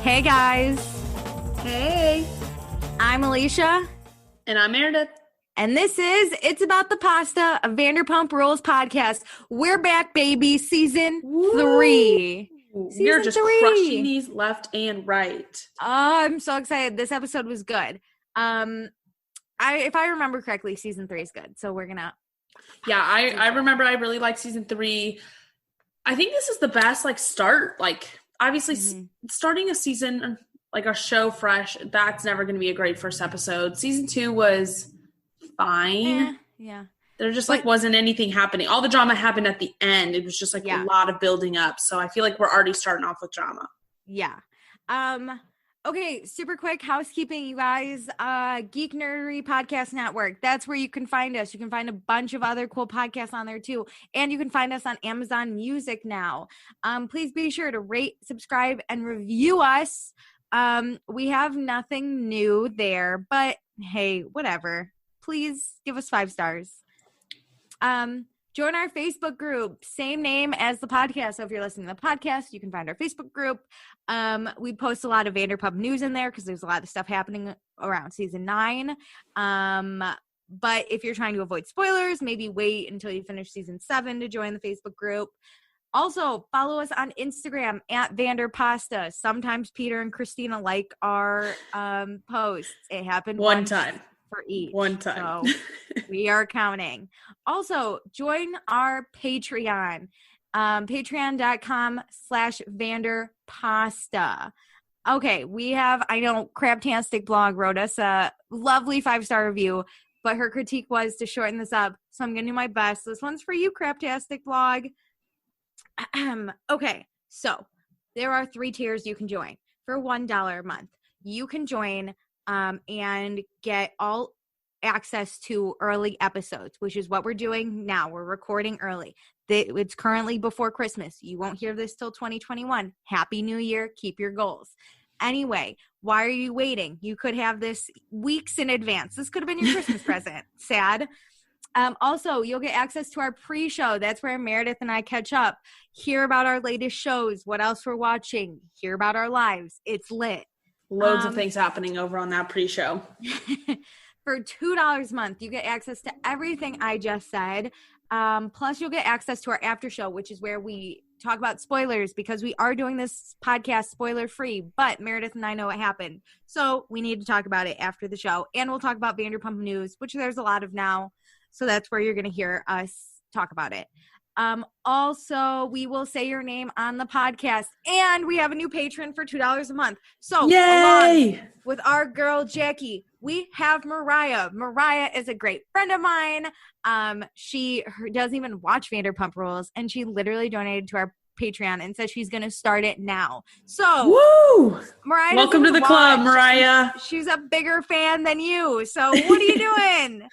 Hey guys. Hey. I'm Alicia. And I'm Meredith. And this is It's About the Pasta, a Vanderpump Rules podcast. We're back, baby. Season 3. You're just crushing these left and right. Oh, I'm so excited. This episode was good. If I remember correctly, season 3 is good. So we're gonna. Yeah, I remember I really liked season 3. I think this is the best start. Obviously starting a season, a show fresh, that's never going to be a great first episode. Season 2 was fine. Yeah. There just wasn't anything happening. All the drama happened at the end. It was just a lot of building up. So I feel like we're already starting off with drama. Yeah. Okay, super quick housekeeping, you guys. Geek Nerdery Podcast Network. That's where you can find us. You can find a bunch of other cool podcasts on there too. And you can find us on Amazon Music now. Please be sure to rate, subscribe, and review us. We have nothing new there, but hey, whatever. Please give us 5 stars. Join our Facebook group, same name as the podcast. So if you're listening to the podcast, you can find our Facebook group. We post a lot of Vanderpump news in there because there's a lot of stuff happening around season 9. But if you're trying to avoid spoilers, maybe wait until you finish season 7 to join the Facebook group. Also, follow us on Instagram at Vanderpasta. Sometimes Peter and Christina like our posts. It happened one time. For each. One time. So we are counting. Also, join our Patreon. Patreon.com/Vanderpasta. Okay, I know Crabtastic Blog wrote us a lovely 5-star review, but her critique was to shorten this up. So I'm going to do my best. This one's for you, Crabtastic Blog. Okay, so there are 3 tiers you can join. For $1 a month, you can join and get all access to early episodes, which is what we're doing now. We're recording early. It's currently before Christmas. You won't hear this till 2021. Happy New Year. Keep your goals. Anyway, why are you waiting? You could have this weeks in advance. This could have been your Christmas present. Sad. Also, you'll get access to our pre-show. That's where Meredith and I catch up, hear about our latest shows, what else we're watching, hear about our lives. It's lit. Loads of things happening over on that pre-show. For $2 a month, you get access to everything I just said. Plus, you'll get access to our after show, which is where we talk about spoilers because we are doing this podcast spoiler-free, but Meredith and I know what happened. So we need to talk about it after the show. And we'll talk about Vanderpump news, which there's a lot of now. So that's where you're going to hear us talk about it. Also, we will say your name on the podcast, and we have a new patron for $2 a month. So, yay! Along with our girl Jackie, we have Mariah. Mariah is a great friend of mine. She doesn't even watch Vanderpump Rules, and she literally donated to our Patreon and says she's going to start it now. So, woo! Mariah, welcome to the club, Mariah. She's a bigger fan than you. So, what are you doing?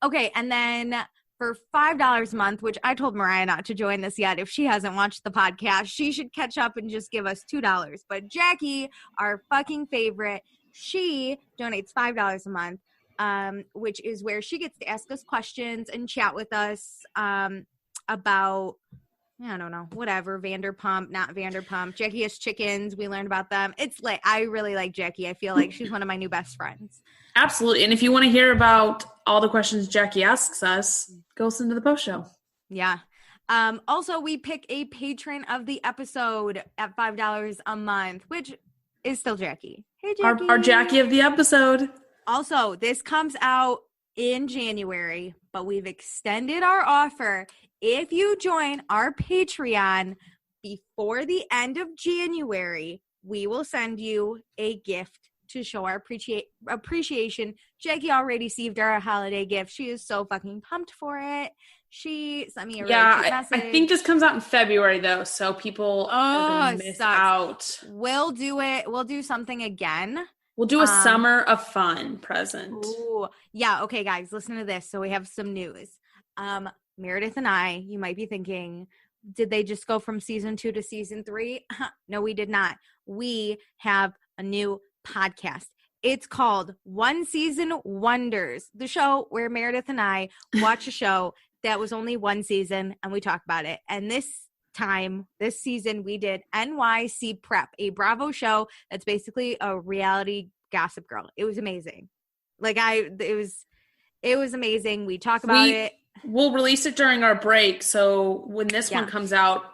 Okay, and then for $5 a month, which I told Mariah not to join this yet. If she hasn't watched the podcast, she should catch up and just give us $2. But Jackie, our fucking favorite, she donates $5 a month, which is where she gets to ask us questions and chat with us about, I don't know, whatever, Vanderpump, not Vanderpump. Jackie has chickens. We learned about them. It's lit. I really like Jackie. I feel like she's one of my new best friends. Absolutely. And if you want to hear about all the questions Jackie asks us, go listen to the post show. Yeah. Also, we pick a patron of the episode at $5 a month, which is still Jackie. Hey, Jackie. Our Jackie of the episode. Also, this comes out in January, but we've extended our offer. If you join our Patreon before the end of January, we will send you a gift to show our appreciation. Jackie already received our holiday gift. She is so fucking pumped for it. She sent me a really cute message. I think this comes out in February, though, so people are going to miss out. We'll do it. We'll do something again. We'll do a summer of fun present. Ooh. Yeah, okay, guys, listen to this. So we have some news. Meredith and I, you might be thinking, did they just go from season 2 to season 3? No, we did not. We have a new podcast. It's called One Season Wonders, the show where Meredith and I watch a show that was only one season and we talk about it. And this time, this season, we did NYC Prep, a Bravo show that's basically a reality Gossip Girl. It was amazing. It was amazing. We talk about it. We'll release it during our break. So when this one comes out,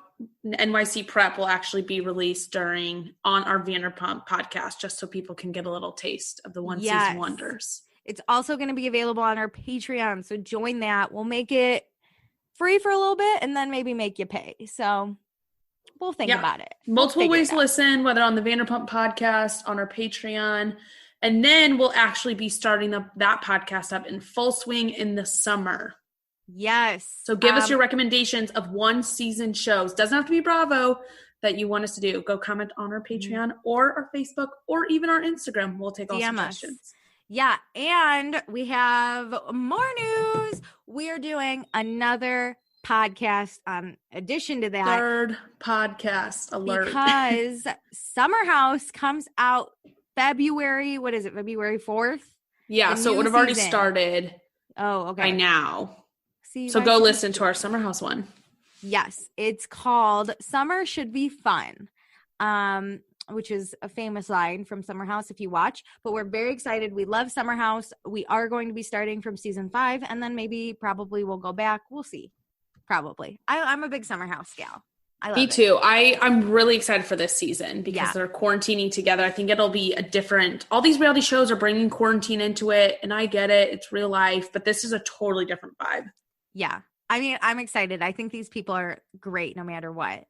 NYC Prep will actually be released on our Vanderpump podcast, just so people can get a little taste of the season wonders. It's also going to be available on our Patreon. So join that. We'll make it free for a little bit and then maybe make you pay. So we'll think about it. Multiple ways to listen, whether on the Vanderpump podcast, on our Patreon. And then we'll actually be starting that podcast up in full swing in the summer. Yes. So give us your recommendations of one season shows. Doesn't have to be Bravo that you want us to do. Go comment on our Patreon or our Facebook or even our Instagram. We'll take all suggestions. Yeah. And we have more news. We are doing another podcast in addition to that. Third podcast alert. Because Summer House comes out February 4th? Yeah, so it would have already started. Oh, okay. By now. So go listen to our Summer House one. Yes, it's called Summer Should Be Fun, which is a famous line from Summer House if you watch. But we're very excited. We love Summer House. We are going to be starting from season 5, and then probably we'll go back. We'll see. Probably. I'm a big Summer House gal. Me too. I'm really excited for this season because they're quarantining together. I think it'll be all these reality shows are bringing quarantine into it, and I get it. It's real life, but this is a totally different vibe. Yeah. I mean, I'm excited. I think these people are great no matter what.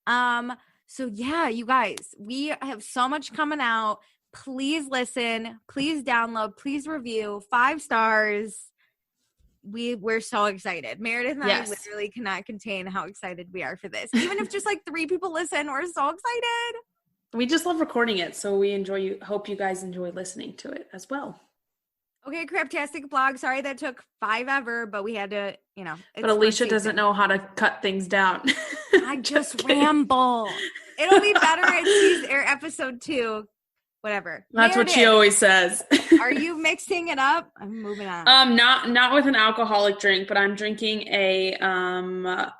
So yeah, you guys, we have so much coming out. Please listen, please download, please review 5 stars. We're so excited. Meredith and I literally cannot contain how excited we are for this. Even if just 3 people listen, we're so excited. We just love recording it. So we hope you guys enjoy listening to it as well. Okay, Craptastic Blog. Sorry that took 5 ever, but we had to, But Alicia doesn't know how to cut things down. I just ramble. It'll be better in episode 2. Whatever. That's what she always says. Are you mixing it up? I'm moving on. Not with an alcoholic drink, but I'm drinking a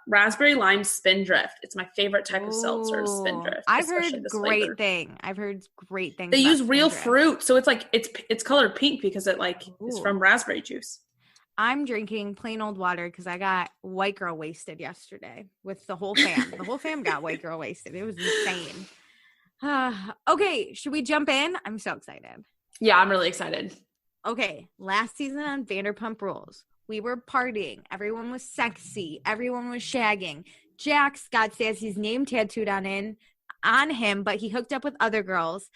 raspberry lime Spindrift. It's my favorite type of seltzer, Spindrift. I've heard great things. They use real fruit, so it's colored pink because it is from raspberry juice. I'm drinking plain old water because I got white girl wasted yesterday with the whole fam. The whole fam got white girl wasted. It was insane. Okay, should we jump in? I'm so excited. Yeah, I'm really excited. Okay, last season on Vanderpump Rules, we were partying. Everyone was sexy. Everyone was shagging. Jax got Sassy's name tattooed on him, but he hooked up with other girls.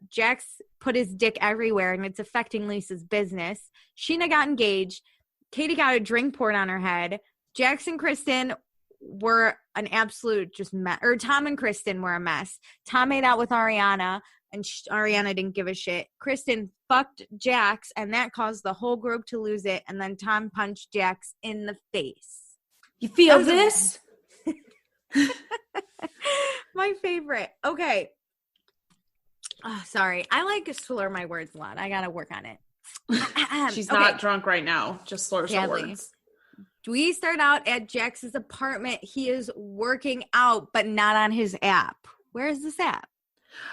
Jax put his dick everywhere, and it's affecting Lisa's business. Scheana got engaged. Katie got a drink poured on her head. Jax and Kristen were an absolute mess. Or Tom and Kristen were a mess. Tom made out with Ariana, and Ariana didn't give a shit. Kristen fucked Jax, and that caused the whole group to lose it. And then Tom punched Jax in the face. You feel this? My favorite. Okay. Oh, sorry. I like to slur my words a lot. I gotta work on it. She's not drunk right now. Just slurs her words. We start out at Jax's apartment. He is working out, but not on his app. Where is this app?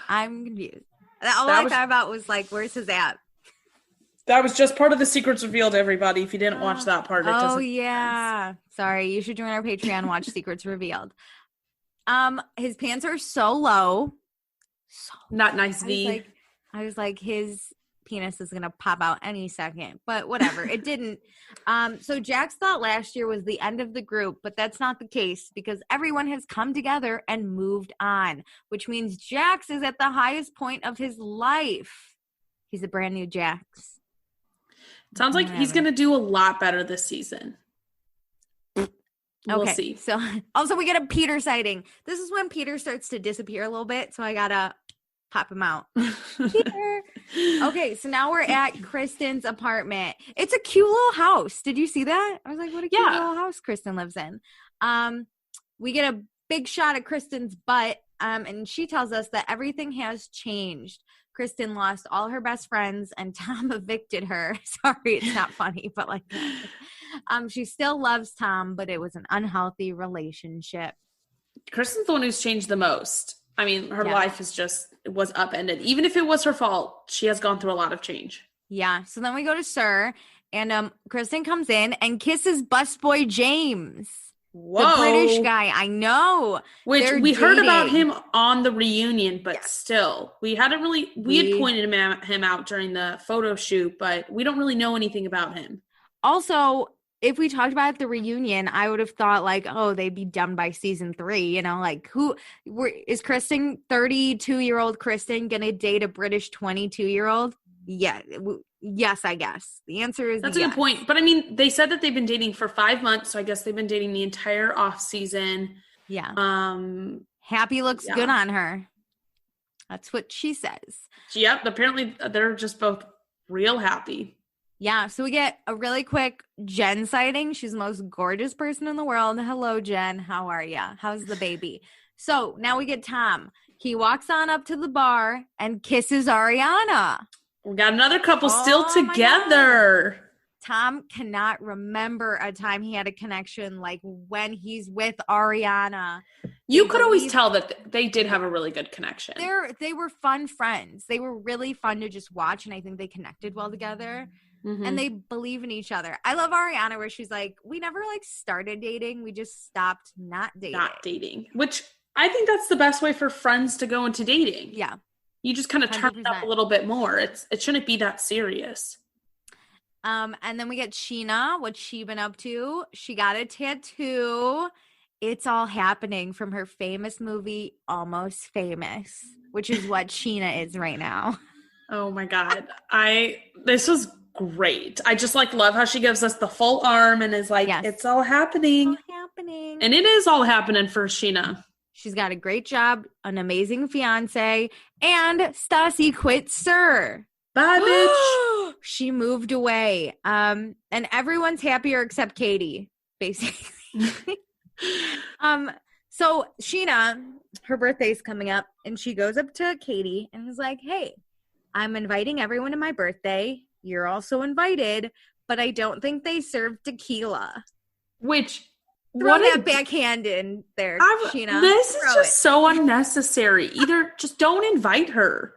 I'm confused. All I thought about was where's his app? That was just part of the secrets revealed to everybody. If you didn't watch that part, it doesn't. Oh yeah. Sorry. You should join our Patreon and watch Secrets Revealed. His pants are so low. Not nice V. I was like, his penis is gonna pop out any second, but whatever. It didn't. So Jax thought last year was the end of the group, but that's not the case because everyone has come together and moved on, which means Jax is at the highest point of his life. He's a brand new Jax. Sounds like he's gonna do a lot better this season. We'll see. So also we get a Peter sighting. This is when Peter starts to disappear a little bit, so I gotta pop him out. Peter. Okay, so now we're at Kristen's apartment. It's a cute little house. Did you see that? I was like, what a cute little house Kristen lives in. We get a big shot at Kristen's butt, and she tells us that everything has changed. Kristen lost all her best friends, and Tom evicted her. Sorry, it's not funny, but she still loves Tom, but it was an unhealthy relationship. Kristen's the one who's changed the most. I mean, her life was upended. Even if it was her fault, she has gone through a lot of change. Yeah. So then we go to Sir, and Kristen comes in and kisses busboy James. Whoa. The British guy. I know. Which we heard about him on the reunion, but still. We had pointed him out during the photo shoot, but we don't really know anything about him. Also, if we talked about the reunion, I would have thought like, oh, they'd be done by season 3. You know, like is Kristen, 32-year-old Kristen, gonna date a British 22-year-old? Yeah. Yes, I guess. The answer is That's a good point. But I mean, they said that they've been dating for 5 months, so I guess they've been dating the entire off season. Yeah. Happy looks good on her. That's what she says. Yep. Apparently they're just both real happy. Yeah. So we get a really quick Jen sighting. She's the most gorgeous person in the world. Hello, Jen. How are you? How's the baby? So now we get Tom. He walks on up to the bar and kisses Ariana. We got another couple still together. Tom cannot remember a time he had a connection like when he's with Ariana. You could always tell that they did have a really good connection. They were fun friends. They were really fun to just watch, and I think they connected well together. Mm-hmm. And they believe in each other. I love Ariana where she's like, we never like started dating. We just stopped not dating. Which I think that's the best way for friends to go into dating. Yeah. You just kind of turn it up a little bit more. It shouldn't be that serious. And then we get Scheana. What's she been up to? She got a tattoo. It's all happening from her famous movie, Almost Famous, which is what Scheana is right now. Oh my God. This was great. I just love how she gives us the full arm and is like, It's all happening. It's all happening. And it is all happening for Scheana. She's got a great job, an amazing fiance, and Stassi quit Sir. Bye, bitch. She moved away. And everyone's happier except Katie, basically. So Scheana, her birthday's coming up, and she goes up to Katie and is like, hey, I'm inviting everyone to my birthday. You're also invited, but I don't think they serve tequila. Which... Throw that backhand in there, Scheana. This is just so unnecessary. Either just don't invite her.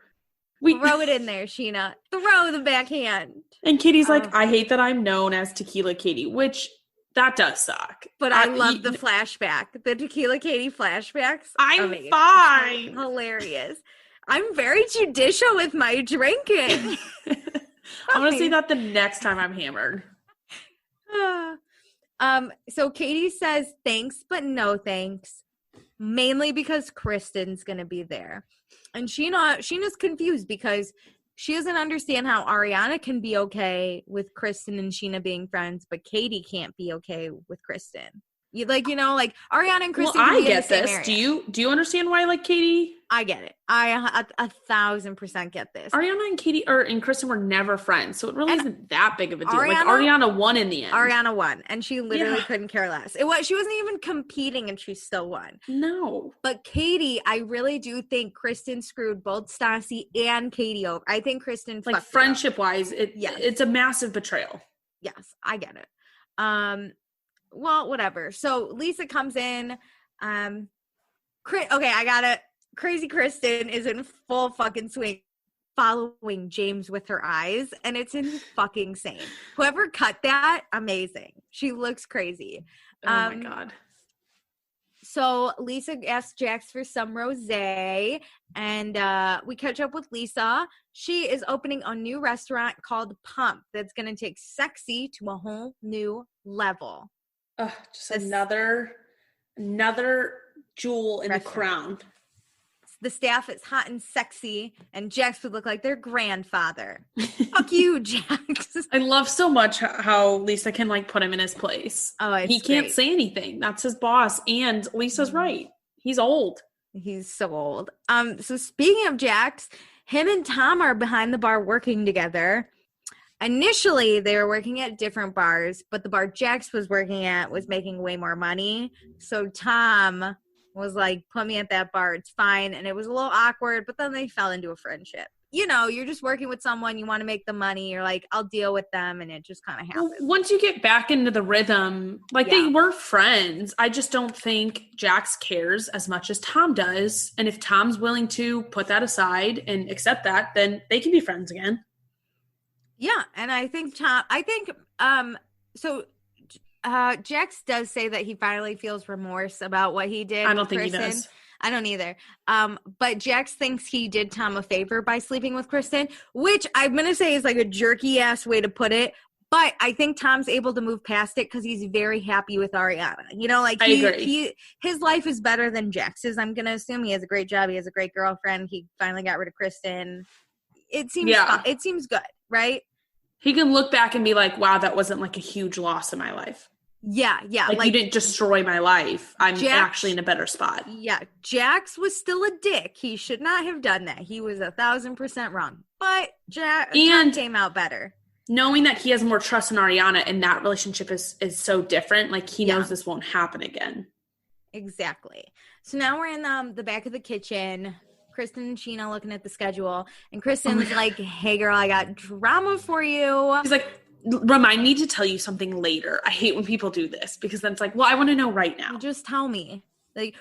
Throw it in there, Scheana. Throw the backhand. And Katie's like, I hate that I'm known as Tequila Katie, which that does suck. But I love the flashback. The Tequila Katie flashbacks. I'm fine. Hilarious. I'm very judicial with my drinking. I'm going to say that the next time I'm hammered. So Katie says thanks, but no thanks, mainly because Kristen's going to be there. And Scheana's confused because she doesn't understand how Ariana can be okay with Kristen and Scheana being friends, but Katie can't be okay with Kristen. Ariana and Kristen. Well, I get this. Do you understand why I like Katie? I get it. I 1,000% get this. Ariana and Katie and Kristen were never friends, so it really isn't that big of a deal. Ariana won in the end. Ariana won, and she literally couldn't care less. She wasn't even competing, and she still won. No. But Katie, I really do think Kristen screwed both Stassi and Katie over. I think Kristen fucked friendship-wise, it's a massive betrayal. Yes, I get it. Well, whatever. So Lisa comes in. I got it. Crazy Kristen is in full fucking swing following James with her eyes, and it's fucking insane. Whoever cut that, amazing. She looks crazy. Oh my God. So Lisa asks Jax for some rosé, and we catch up with Lisa. She is opening a new restaurant called Pump that's going to take sexy to a whole new level. Just another jewel in the crown. The staff is hot and sexy, and Jax would look like their grandfather. Fuck you, Jax. I love so much how Lisa can put him in his place. Oh, he can't say anything. That's his boss, and Lisa's right. He's old. He's so old. So speaking of Jax, him and Tom are behind the bar working together. Initially, they were working at different bars, but the bar Jax was working at was making way more money. So Tom was like, put me at that bar. It's fine. And it was a little awkward, but then they fell into a friendship. you're just working with someone, you want to make the money, you're like, I'll deal with them, and it just kind of happens. Well, once you get back into the rhythm, like they were friends. I just don't think Jax cares as much as Tom does. And if Tom's willing to put that aside and accept that, then they can be friends again. Yeah, and I think Jax does say that he finally feels remorse about what he did. I don't think he does. I don't either. But Jax thinks he did Tom a favor by sleeping with Kristen, which I'm going to say is like a jerky ass way to put it. But I think Tom's able to move past it because he's very happy with Ariana. I agree. His life is better than Jax's. I'm going to assume he has a great job. He has a great girlfriend. He finally got rid of Kristen. It seems fun. It seems good, right? He can look back and be like, wow, that wasn't like a huge loss in my life. Yeah. Like you didn't destroy my life. I'm actually in a better spot. Yeah. Jax was still a dick. He should not have done that. He was 1,000% wrong. But Jax came out better. Knowing that he has more trust in Ariana and that relationship is so different, like he knows this won't happen again. Exactly. So now we're in the back of the kitchen. Kristen and Scheana looking at the schedule. And Kristen's like, hey, girl, I got drama for you. He's like, remind me to tell you something later. I hate when people do this because then it's like, well, I want to know right now. Just tell me. Like,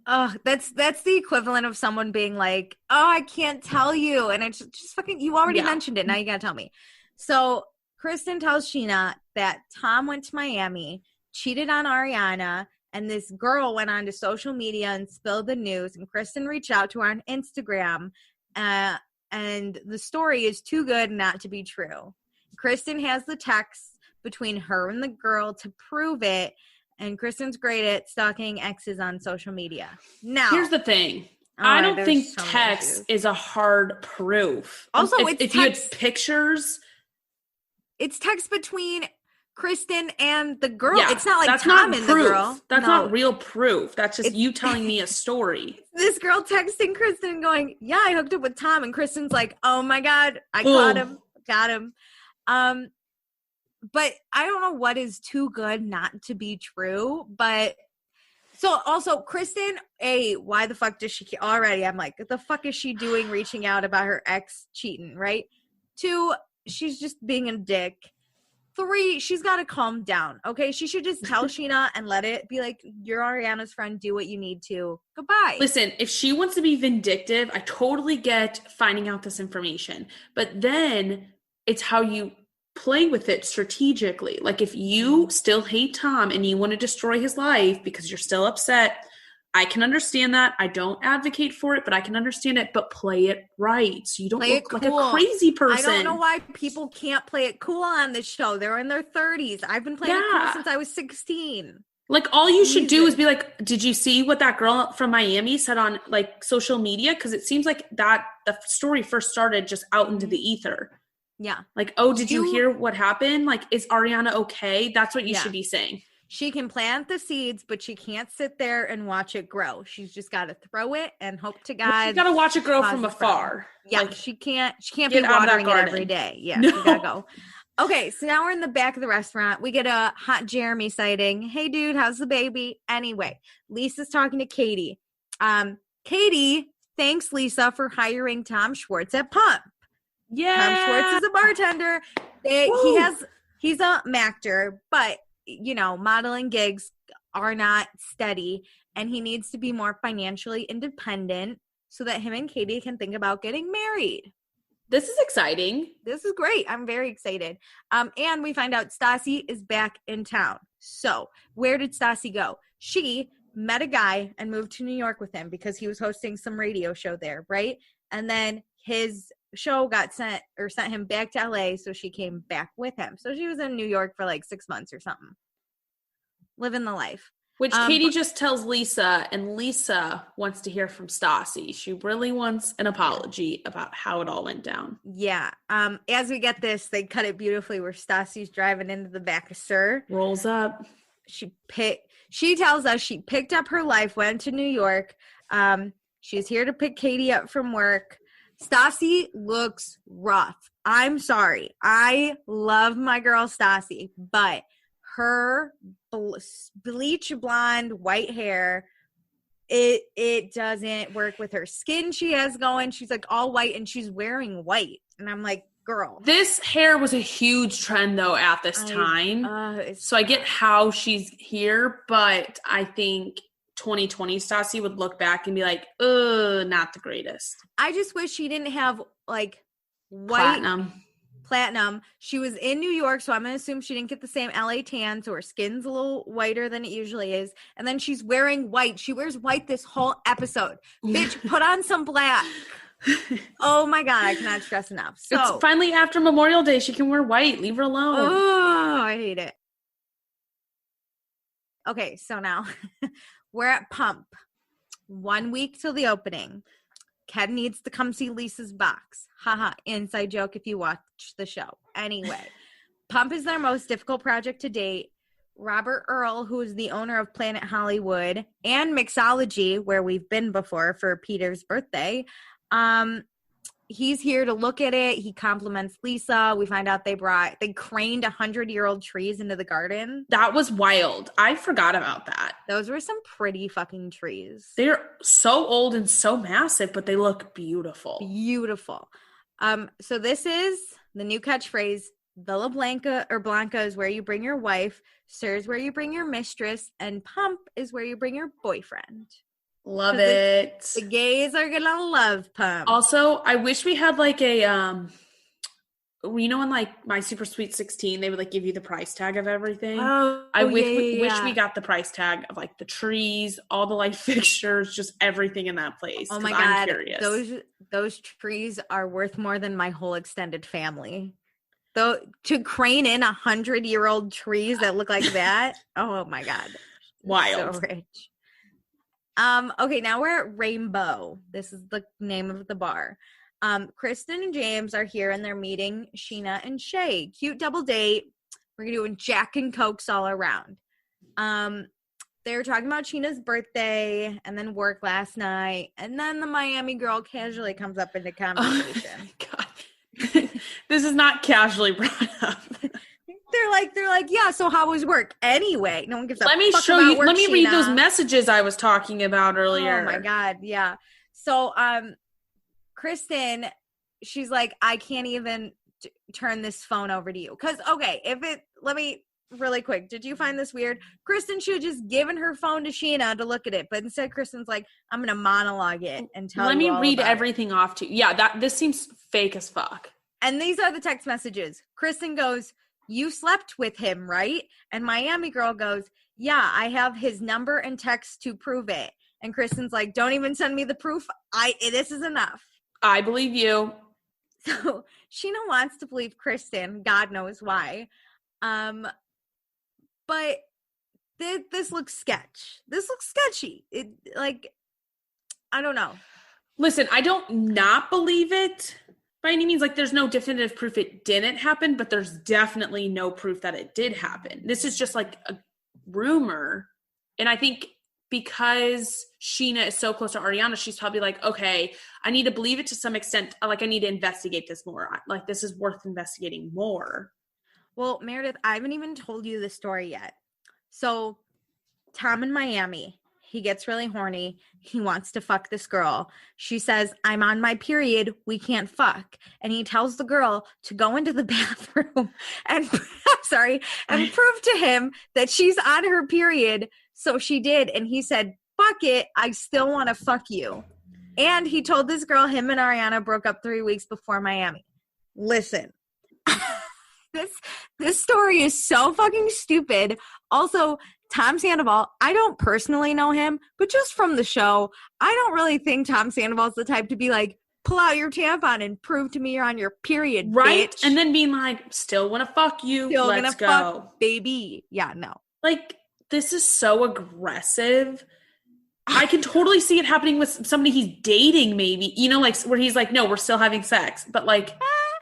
that's the equivalent of someone being like, oh, I can't tell you. And it's just fucking, you already mentioned it. Now you got to tell me. So Kristen tells Scheana that Tom went to Miami, cheated on Ariana, and this girl went on to social media and spilled the news. And Kristen reached out to her on Instagram. And the story is too good not to be true. Kristen has the text between her and the girl to prove it, and Kristen's great at stalking exes on social media. Now, here's the thing. I don't think text is a hard proof. Also, if you had pictures. It's text between Kristen and the girl. Yeah, it's not like Tom and the girl. That's not real proof. That's just you telling me a story. This girl texting Kristen going, yeah, I hooked up with Tom. And Kristen's like, oh my God, I caught him. Got him. But I don't know what is too good not to be true. But so also Kristen, why the fuck does she already? I'm like, what the fuck is she doing reaching out about her ex cheating, right? 2, she's just being a dick. 3, she's got to calm down. Okay. She should just tell Scheana and let it be like, you're Ariana's friend. Do what you need to. Goodbye. Listen, if she wants to be vindictive, I totally get finding out this information, but then it's how you play with it strategically. Like if you still hate Tom and you want to destroy his life because you're still upset, I can understand that. I don't advocate for it, but I can understand it, but play it right. So you don't look like a crazy person. I don't know why people can't play it cool on this show. They're in their 30s. I've been playing it cool since I was 16. Like all you should do is be like, did you see what that girl from Miami said on like social media? Because it seems like that the story first started just out into the ether. Yeah. Like, oh, did you hear what happened? Like, is Ariana okay? That's what you should be saying. She can plant the seeds, but she can't sit there and watch it grow. She's just got to throw it and hope to God. She's got to watch it grow from afar. Yeah, like, she can't be watering it every day. Yeah, she got to go. Okay, so now we're in the back of the restaurant. We get a hot Jeremy sighting. Hey, dude, how's the baby? Anyway, Lisa's talking to Katie. Katie thanks Lisa for hiring Tom Schwartz at Pump. Yeah. Tom Schwartz is a bartender. He's a actor, but modeling gigs are not steady, and he needs to be more financially independent so that him and Katie can think about getting married. This is exciting. This is great. I'm very excited. And we find out Stassi is back in town. So where did Stassi go? She met a guy and moved to New York with him because he was hosting some radio show there, right? And then his show got sent him back to LA, so she came back with him. So she was in New York for like 6 months or something. Living the life. Which Katie just tells Lisa, and Lisa wants to hear from Stassi. She really wants an apology about how it all went down. Yeah. As we get this, they cut it beautifully where Stassi's driving into the back of Sir. Rolls up. She tells us she picked up her life, went to New York. She's here to pick Katie up from work. Stassi looks rough. I'm sorry. I love my girl Stassi, but her bleach blonde white hair it doesn't work with her skin she has going. She's like all white and she's wearing white. And I'm like, girl. This hair was a huge trend though at this time. So I get how she's here, but I think 2020 Stassi would look back and be like, not the greatest. I just wish she didn't have like white platinum. She was in New York, so I'm gonna assume she didn't get the same LA tan, so her skin's a little whiter than it usually is. And then she's wearing white. She wears white this whole episode. Bitch, put on some black. Oh my God, I cannot stress enough. So it's finally after Memorial Day. She can wear white. Leave her alone. Oh, I hate it. Okay, so now we're at Pump. 1 week till the opening. Ken needs to come see Lisa's box. Haha, inside joke if you watch the show. Anyway, Pump is their most difficult project to date. Robert Earl, who is the owner of Planet Hollywood and Mixology, where we've been before for Peter's birthday, he's here to look at it. He compliments Lisa. We find out they craned 100-year-old trees into the garden. That was wild. I forgot about that. Those were some pretty fucking trees. They're so old and so massive, but they look beautiful. Beautiful. So this is the new catchphrase. Villa Blanca is where you bring your wife. Sir is where you bring your mistress. And Pump is where you bring your boyfriend. Love it. The gays are gonna love Pump. Also, I wish we had like a you know, in like My Super Sweet 16, they would like give you the price tag of everything. I wish we got the price tag of like the trees, all the light fixtures, just everything in that place. Oh my God, I'm curious. Those trees are worth more than my whole extended family. Though to crane in 100-year-old trees that look like that, oh my God, wild, so rich. Okay, now we're at Rainbow. This is the name of the bar. Kristen and James are here and they're meeting Scheana and Shay. Cute double date. We're doing Jack and Cokes all around. They were talking about Scheana's birthday and then work last night. And then the Miami girl casually comes up into conversation. Oh God. This is not casually brought up. They're like, yeah, so how was work? Anyway, no one gives a fuck about work, let me read those messages I was talking about earlier. Oh my God, yeah. So, Kristen, she's like, I can't even turn this phone over to you. Because, okay, let me, really quick, did you find this weird? Kristen should have just given her phone to Scheana to look at it. But instead, Kristen's like, I'm going to monologue it and tell you Let me read everything off to you. Yeah, this seems fake as fuck. And these are the text messages. Kristen goes, you slept with him, right? And Miami girl goes, yeah, I have his number and text to prove it. And Kristen's like, don't even send me the proof. This is enough. I believe you. So Scheana wants to believe Kristen. God knows why. But this looks sketch. This looks sketchy. I don't know. Listen, I don't not believe it by any means. Like, there's no definitive proof it didn't happen, but there's definitely no proof that it did happen. This is just like a rumor. And I think because Scheana is so close to Ariana, she's probably like, okay, I need to believe it to some extent. Like, I need to investigate this more. Like, this is worth investigating more. Well, Meredith, I haven't even told you the story yet. So Tom in Miami, he gets really horny. He wants to fuck this girl. She says, I'm on my period. We can't fuck. And he tells the girl to go into the bathroom and prove to him that she's on her period. So she did. And he said, fuck it. I still want to fuck you. And he told this girl him and Ariana broke up 3 weeks before Miami. Listen. This story is so fucking stupid. Also, Tom Sandoval, I don't personally know him, but just from the show, I don't really think Tom Sandoval's the type to be like, pull out your tampon and prove to me you're on your period, right? Bitch. And then being like, still want to fuck you, still let's go. Fuck, baby. Yeah, no. Like, this is so aggressive. I can totally see it happening with somebody he's dating maybe, you know, like where he's like, no, we're still having sex. But like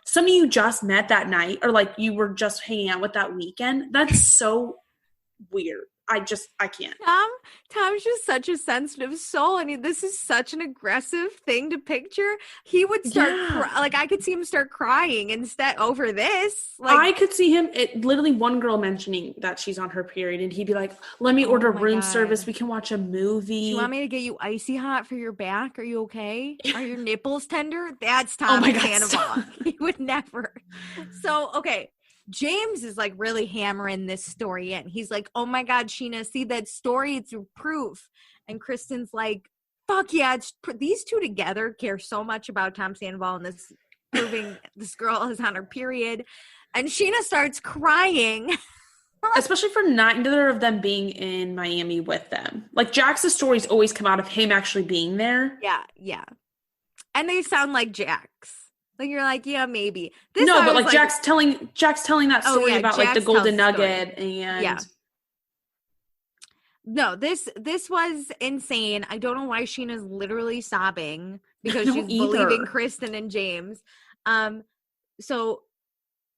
somebody you just met that night or like you were just hanging out with that weekend, that's so weird. I can't. Tom's just such a sensitive soul. I mean, this is such an aggressive thing to picture. He would start I could see him start crying instead over this. Like, I could see him, literally one girl mentioning that she's on her period, and he'd be like, let me order room service. We can watch a movie. Do you want me to get you icy hot for your back? Are you okay? Are your nipples tender? That's Tom Sandoval. He would never. So, okay. James is like really hammering this story in. He's like, oh my God, Scheana, see that story? It's proof. And Kristen's like, fuck yeah, these two together care so much about Tom Sandoval and this proving this girl is on her period. And Scheana starts crying. Especially for neither of them being in Miami with them. Like, Jax's stories always come out of him actually being there. Yeah. And they sound like Jax. Like, you're like, yeah, maybe. But like Jax telling that story about like the golden nugget and yeah. No, this was insane. I don't know why Scheana's literally sobbing because she's believing Kristen and James. So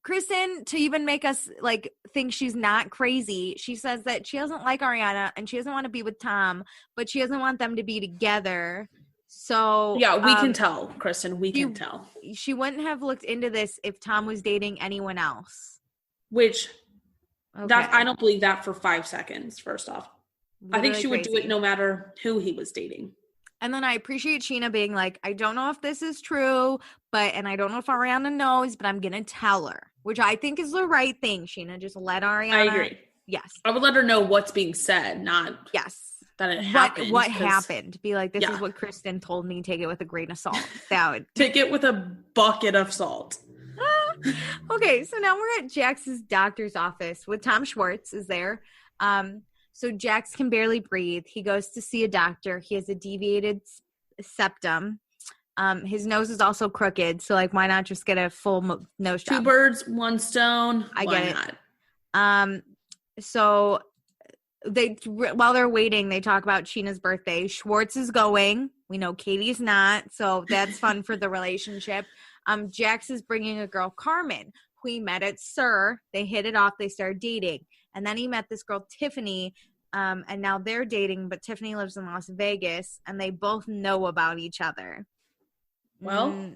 Kristen, to even make us like think she's not crazy, she says that she doesn't like Ariana and she doesn't want to be with Tom, but she doesn't want them to be together. So yeah, we can tell, Kristen. We can tell. She wouldn't have looked into this if Tom was dating anyone else. Which I don't believe that for 5 seconds. First off, literally I think she would do it no matter who he was dating. And then I appreciate Scheana being like, I don't know if this is true, and I don't know if Ariana knows, but I'm gonna tell her, which I think is the right thing. Scheana, just let Ariana. I agree. Yes, I would let her know what's being said, not that it happened. What happened? Be like, this is what Kristen told me. Take it with a grain of salt. That would take it with a bucket of salt. Okay, so now we're at Jax's doctor's office with Tom Schwartz is there. So Jax can barely breathe. He goes to see a doctor. He has a deviated septum. His nose is also crooked. So like, why not just get a full nose job? 2 birds, 1 stone. I get it. So while they're waiting, they talk about Scheana's birthday. Schwartz is going. We know Katie's not, so that's fun for the relationship. Jax is bringing a girl, Carmen, who he met at SUR. They hit it off. They started dating. And then he met this girl, Tiffany, and now they're dating, but Tiffany lives in Las Vegas, and they both know about each other. Well,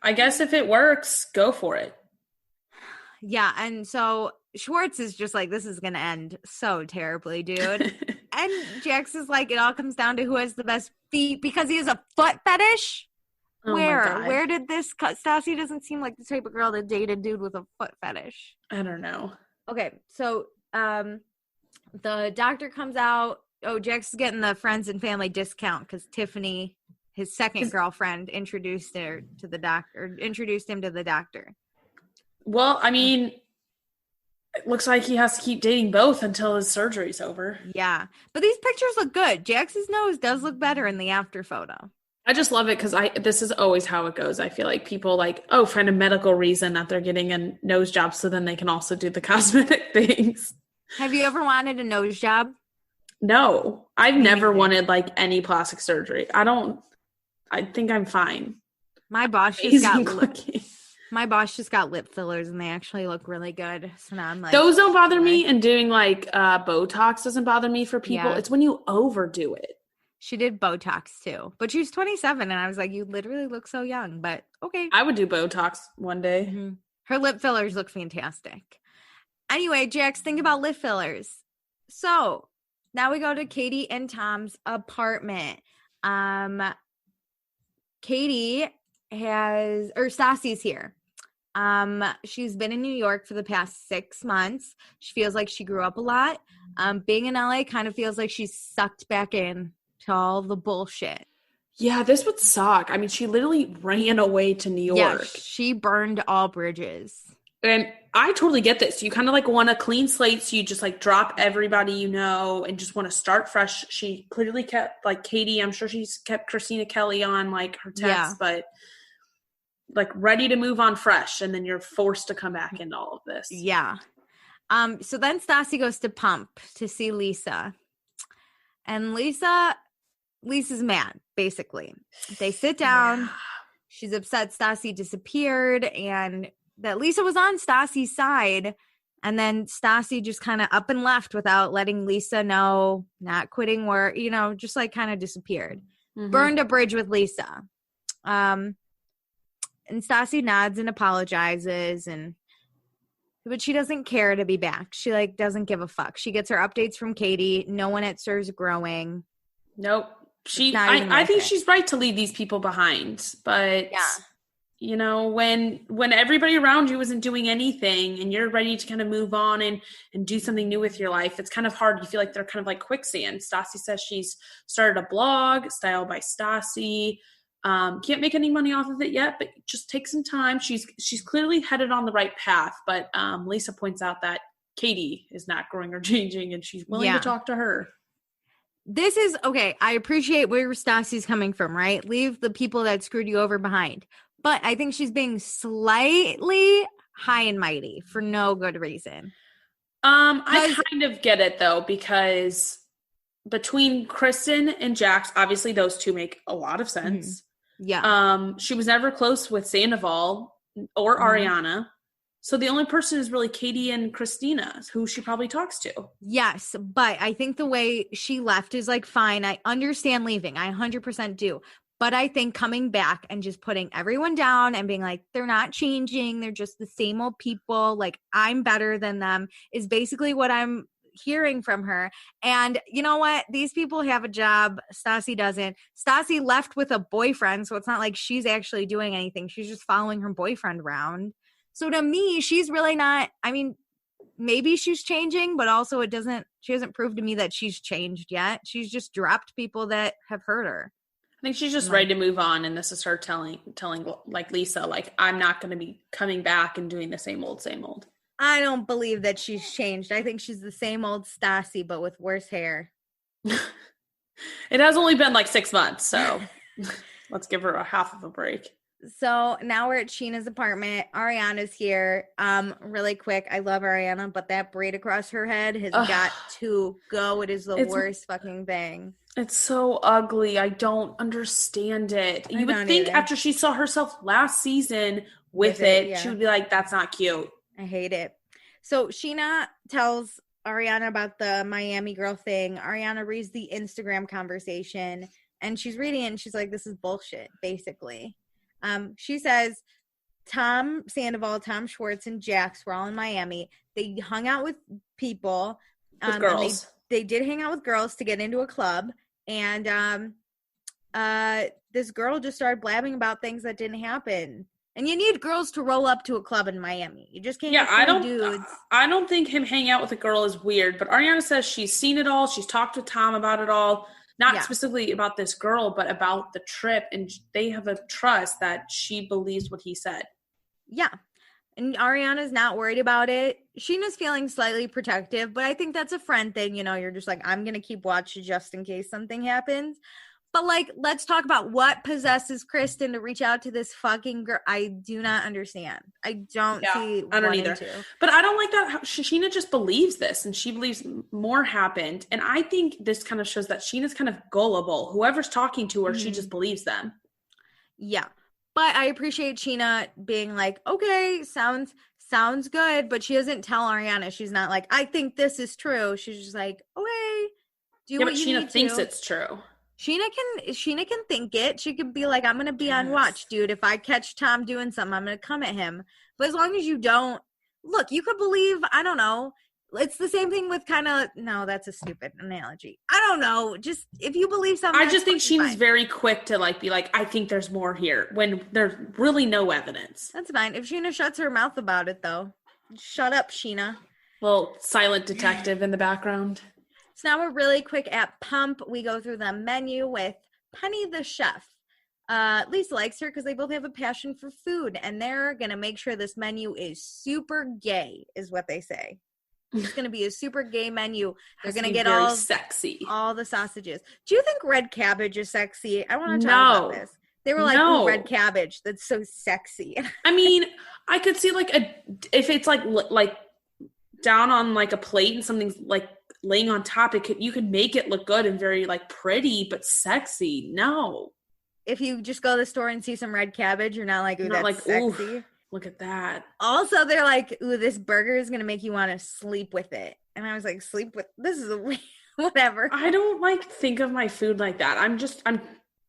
I guess if it works, go for it. Yeah, and so Schwartz is just like, this is going to end so terribly, dude. And Jax is like, it all comes down to who has the best feet because he has a foot fetish. Oh Where did this cut? Stassi doesn't seem like the type of girl to date a dude with a foot fetish. I don't know. Okay, so the doctor comes out. Oh, Jax is getting the friends and family discount because Tiffany, his second girlfriend, introduced him to the doctor. Well, I mean, it looks like he has to keep dating both until his surgery's over. Yeah, but these pictures look good. Jax's nose does look better in the after photo. I just love it because this is always how it goes. I feel like people find a medical reason that they're getting a nose job so then they can also do the cosmetic things. Have you ever wanted a nose job? No, I've never wanted any plastic surgery. I think I'm fine. My boss just got lip fillers and they actually look really good. So now I'm like, those don't bother me, and doing Botox doesn't bother me for people. Yeah. It's when you overdo it. She did Botox too, but she was 27 and I was like, you literally look so young, but okay. I would do Botox one day. Mm-hmm. Her lip fillers look fantastic. Anyway, Jax, think about lip fillers. So now we go to Katie and Tom's apartment. Stassi's here. She's been in New York for the past 6 months. She feels like she grew up a lot. Being in LA kind of feels like she's sucked back in to all the bullshit. Yeah, this would suck. I mean, she literally ran away to New York. Yeah, she burned all bridges. And I totally get this. You kind of want a clean slate, so you just drop everybody you know and just want to start fresh. She clearly kept Katie. I'm sure she's kept Christina Kelly on her text, but ready to move on fresh. And then you're forced to come back into all of this. Yeah. So then Stassi goes to Pump to see Lisa, and Lisa's mad. Basically, they sit down. Yeah. She's upset Stassi disappeared and that Lisa was on Stassi's side. And then Stassi just kind of up and left without letting Lisa know, not quitting work, just like kind of disappeared. Mm-hmm. Burned a bridge with Lisa. And Stassi nods and apologizes, but she doesn't care to be back. She like doesn't give a fuck. She gets her updates from Katie. No one at SUR's growing. Nope. I think she's right to leave these people behind, but when everybody around you isn't doing anything and you're ready to kind of move on and do something new with your life, it's kind of hard. You feel like they're kind of like quicksand. Stassi says she's started a blog, Style by Stassi. Can't make any money off of it yet, but just take some time. She's clearly headed on the right path, but Lisa points out that Katie is not growing or changing, and she's willing to talk to her. This is okay. I appreciate where Stassi's coming from, right? Leave the people that screwed you over behind. But I think she's being slightly high and mighty for no good reason. I kind of get it though, because between Kristen and Jax, obviously those two make a lot of sense. Mm-hmm. Yeah. She was never close with Sandoval or Ariana. So the only person is really Katie and Christina, who she probably talks to. Yes, but I think the way she left is like fine. I understand leaving. I 100% do. But I think coming back and just putting everyone down and being like, they're not changing. They're just the same old people. Like, I'm better than them is basically what I'm hearing from her. And you know what? These people have a job. Stassi doesn't. Stassi left with a boyfriend, so it's not like she's actually doing anything. She's just following her boyfriend around. So to me, she's really not, I mean, maybe she's changing, but also she hasn't proved to me that she's changed yet. She's just dropped people that have hurt her. I think she's just ready to move on, and this is her telling like Lisa, like, I'm not going to be coming back and doing the same old. I don't believe that she's changed. I think she's the same old Stassi, but with worse hair. It has only been like 6 months, so let's give her a half of a break. So now we're at Scheana's apartment. Ariana's here. Really quick, I love Ariana, but that braid across her head has got to go. It is the worst fucking thing. It's so ugly. I don't understand it. You would think after she saw herself last season with it, she would be like, that's not cute. I hate it. So Scheana tells Ariana about the Miami girl thing. Ariana reads the Instagram conversation, and she's reading it, and she's like, this is bullshit, basically. She says Tom Sandoval, Tom Schwartz, and Jax were all in Miami. They hung out with people. With girls. They did hang out with girls to get into a club. And this girl just started blabbing about things that didn't happen. And you need girls to roll up to a club in Miami. You just can't get dudes. I don't think him hanging out with a girl is weird. But Ariana says she's seen it all. She's talked with Tom about it all. Not specifically about this girl, but about the trip. And they have a trust that she believes what he said. Yeah. And Ariana's not worried about it. Scheana's feeling slightly protective, but I think that's a friend thing. You're just like, I'm going to keep watch just in case something happens. But, like, let's talk about what possesses Kristen to reach out to this fucking girl. I do not understand. I don't see I don't either. But I don't like that. Scheana just believes this, and she believes more happened. And I think this kind of shows that Sheena's kind of gullible. Whoever's talking to her, she just believes them. Yeah. But I appreciate Scheana being like, okay, sounds good. But she doesn't tell Ariana. She's not like, I think this is true. She's just like, okay, do what you need to. But Scheana thinks it's true. Scheana can think it. She could be like, I'm going to be on watch, dude. If I catch Tom doing something, I'm going to come at him. But as long as you don't, look, you could believe, I don't know. It's the same thing with no, that's a stupid analogy. I don't know. Just if you believe something. I just think Sheena's very quick to be like, I think there's more here when there's really no evidence. That's fine. If Scheana shuts her mouth about it, though. Shut up, Scheana. Little silent detective in the background. So now we're really quick at Pump. We go through the menu with Penny the chef. Lisa likes her because they both have a passion for food, and they're going to make sure this menu is super gay, is what they say. It's going to be a super gay menu. They're going to get all sexy, all the sausages. Do you think red cabbage is sexy? I want to talk about this. They were like, ooh, red cabbage. That's so sexy. I mean, I could see if it's like down on like a plate and something's like laying on top, you could make it look good and very like pretty, but sexy. No. If you just go to the store and see some red cabbage, you're not like, ooh, that's sexy. Ooh. Look at that. Also, they're like, ooh, this burger is going to make you want to sleep with it. And I was like, sleep with, this is whatever. I don't like think of my food like that. I'm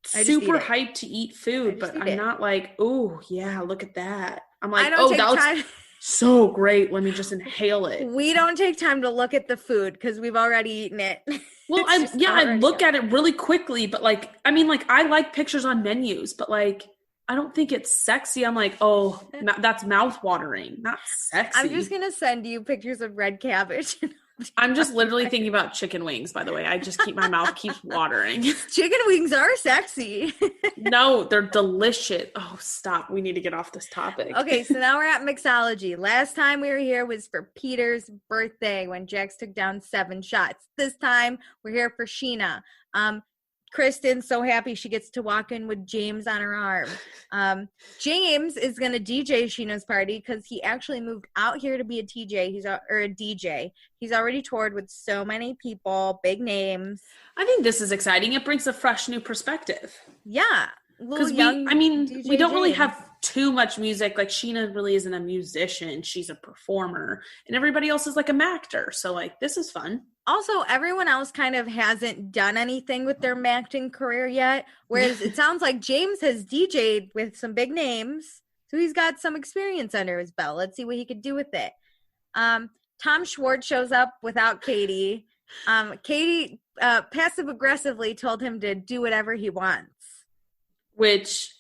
super hyped to eat food, but I'm not like, oh yeah, look at that. I'm like, oh, that looks so great. Let me just inhale it. We don't take time to look at the food because we've already eaten it. Well, I look at it really quickly, but like, I mean, like I like pictures on menus, but like, I don't think it's sexy. I'm like, oh, that's mouth-watering, not sexy. I'm just going to send you pictures of red cabbage. I'm just literally thinking about chicken wings, by the way. I just my mouth keeps watering. Chicken wings are sexy. No, they're delicious. Oh, stop. We need to get off this topic. Okay, so now we're at mixology. Last time we were here was for Peter's birthday when Jax took down 7 shots. This time we're here for Scheana. Kristen's so happy she gets to walk in with James on her arm. James is going to DJ Scheana's party because he actually moved out here to be a DJ. He's already toured with so many people, big names. I think this is exciting. It brings a fresh new perspective. Yeah. Because we don't really have too much music. Like Scheana really isn't a musician. She's a performer. And everybody else is like a actor. So like, this is fun. Also, everyone else kind of hasn't done anything with their acting career yet. Whereas it sounds like James has DJ'd with some big names. So he's got some experience under his belt. Let's see what he could do with it. Tom Schwartz shows up without Katie. Katie passive-aggressively told him to do whatever he wants. Which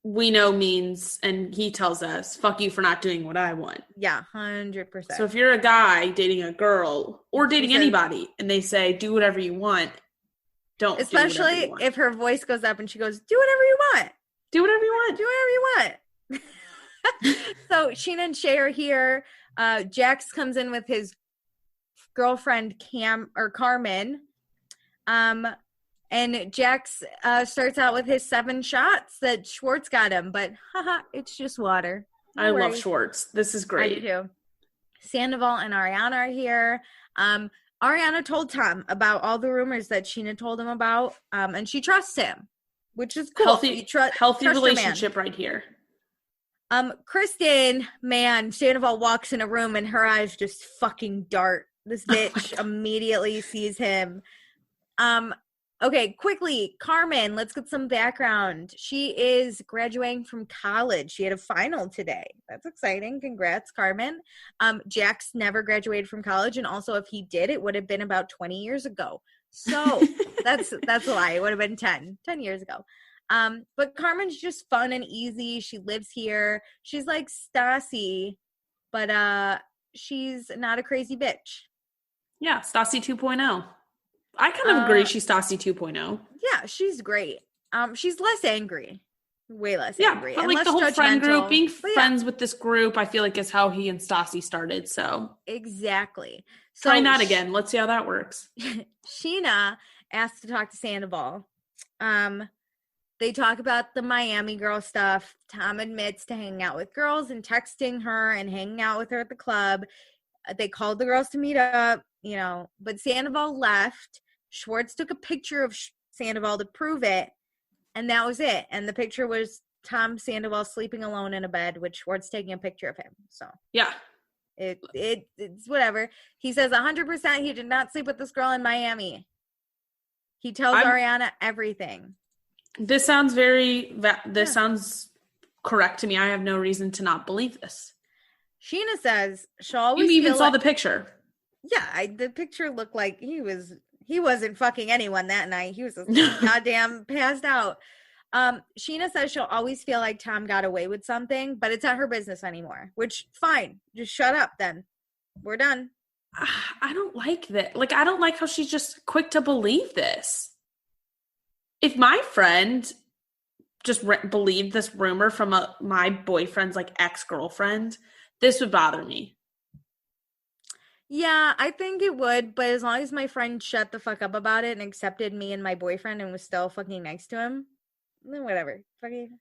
we know means, and he tells us, fuck you for not doing what I want. Yeah, 100%. So if you're a guy dating a girl or dating anybody and they say, do whatever you want, don't. Especially if her voice goes up and she goes, do whatever you want. Do whatever you want. Do whatever you want. So Scheana and Shay are here. Jax comes in with his girlfriend Carmen. And Jax starts out with his 7 shots that Schwartz got him, but it's just water. I love Schwartz. This is great. I do too. Sandoval and Ariana are here. Ariana told Tom about all the rumors that Scheana told him about, and she trusts him, which is cool. Healthy relationship right here. Kristen, man, Sandoval walks in a room and her eyes just fucking dart. This bitch immediately sees him. Okay, quickly, Carmen, let's get some background. She is graduating from college. She had a final today. That's exciting. Congrats, Carmen. Jax never graduated from college, and also if he did, it would have been about 20 years ago. So that's a lie. It would have been 10 years ago. But Carmen's just fun and easy. She lives here. She's like Stassi, but she's not a crazy bitch. Yeah, Stassi 2.0. I kind of agree she's Stassi 2.0. Yeah, she's great. She's less angry. Way less angry. But like the whole friend group, being friends with this group, I feel like is how he and Stassi started, so. Exactly. So try that again. Let's see how that works. Scheana asked to talk to Sandoval. They talk about the Miami girl stuff. Tom admits to hanging out with girls and texting her and hanging out with her at the club. They called the girls to meet up, but Sandoval left. Schwartz took a picture of Sandoval to prove it, and that was it. And the picture was Tom Sandoval sleeping alone in a bed with Schwartz taking a picture of him. So yeah, it's whatever. He says 100% he did not sleep with this girl in Miami. He tells Ariana everything. This sounds sounds correct to me. I have no reason to not believe this. Scheana says she'll always. You even saw the picture. Yeah, the picture looked like he wasn't fucking anyone that night. He was just goddamn passed out. Scheana says she'll always feel like Tom got away with something, but it's not her business anymore. Which, fine, just shut up then. We're done. I don't like that. Like, I don't like how she's just quick to believe this. If my friend just believed this rumor from my boyfriend's like ex-girlfriend, this would bother me. Yeah, I think it would, but as long as my friend shut the fuck up about it and accepted me and my boyfriend and was still fucking next to him, then whatever. Fucking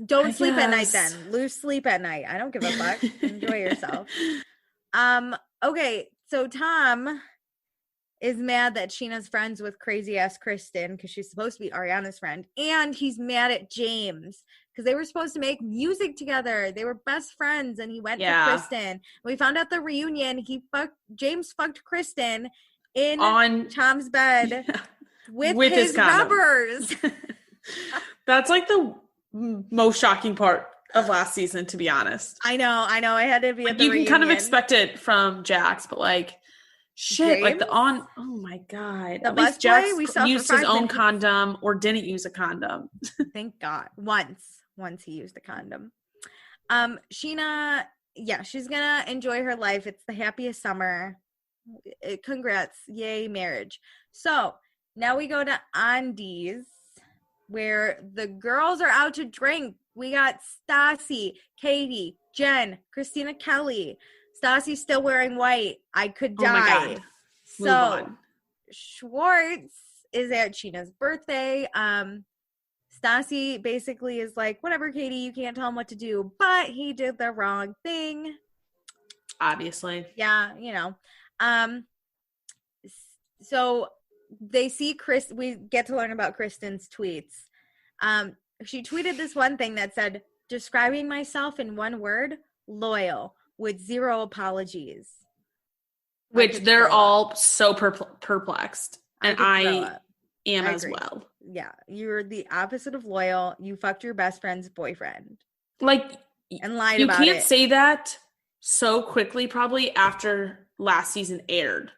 don't sleep at night then. Lose sleep at night. I don't give a fuck. Enjoy yourself. Okay, so Tom is mad that Scheana's friends with crazy ass Kristen because she's supposed to be Ariana's friend, and he's mad at James because they were supposed to make music together. They were best friends, and he went for Kristen. We found out the reunion. James fucked Kristen on Tom's bed with his rubbers. That's like the most shocking part of last season, to be honest. I know. I had to be at the reunion. You can kind of expect it from Jax, but like, shit, James? Like oh my God. At least Jax used his own condom or didn't use a condom. Thank God. Once he used a condom. Scheana, she's gonna enjoy her life. It's the happiest summer. Congrats. Yay, marriage. So now we go to Andy's, where the girls are out to drink. We got Stassi, Katie, Jen, Christina Kelly. Stassi's still wearing white. I could die. Oh my God. So Schwartz is at Scheana's birthday. Stassi basically is like, whatever, Katie, you can't tell him what to do, but he did the wrong thing. Obviously. Yeah, you know. So they see we get to learn about Kristen's tweets. She tweeted this one thing that said, describing myself in one word, loyal, with 0 apologies. Which they're all so perplexed. And I am as well. Yeah. You're the opposite of loyal. You fucked your best friend's boyfriend. Like, and lied about it. You can't say that so quickly, probably after last season aired.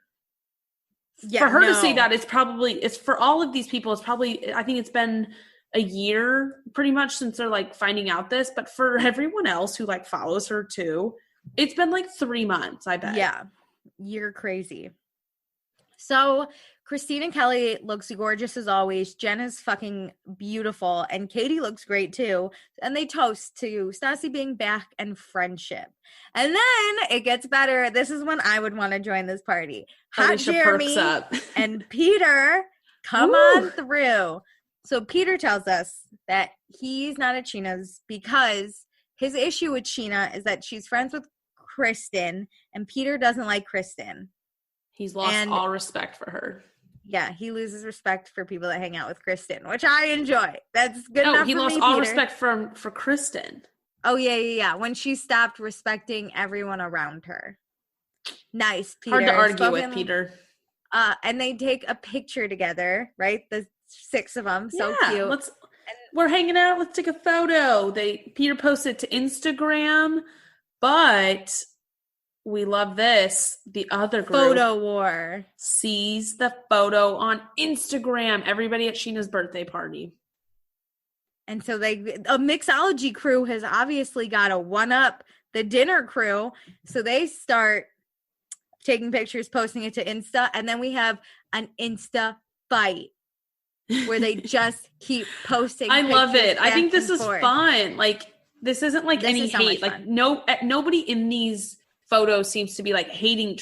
Yeah, for her to say that, it's for all of these people, it's probably, I think it's been a year pretty much since they're like finding out this, but for everyone else who like follows her too, it's been like 3 months, I bet. Yeah. You're crazy. So Christina Kelly looks gorgeous as always. Jen is fucking beautiful. And Katie looks great too. And they toast to Stassi being back and friendship. And then it gets better. This is when I would want to join this party. Hot Jeremy and Peter come on through. So Peter tells us that he's not at Scheana's because his issue with Scheana is that she's friends with Kristen and Peter doesn't like Kristen. He's lost all respect for her. Yeah, he loses respect for people that hang out with Kristen, which I enjoy. That's good enough for me, he lost all respect for Kristen. Oh, yeah. When she stopped respecting everyone around her. Nice, Peter. Hard to argue with, Peter. And they take a picture together, right? The 6 of them. So cute. We're hanging out. Let's take a photo. Peter posted to Instagram, but we love this. The other group, Photo War, sees the photo on Instagram. Everybody at Scheana's birthday party. And so a mixology crew has obviously got to one-up the dinner crew. So they start taking pictures, posting it to Insta. And then we have an Insta fight where they just keep posting. I love it. I think this is fun. Like, this isn't like any hate. Like, nobody in these photos seems to be like hating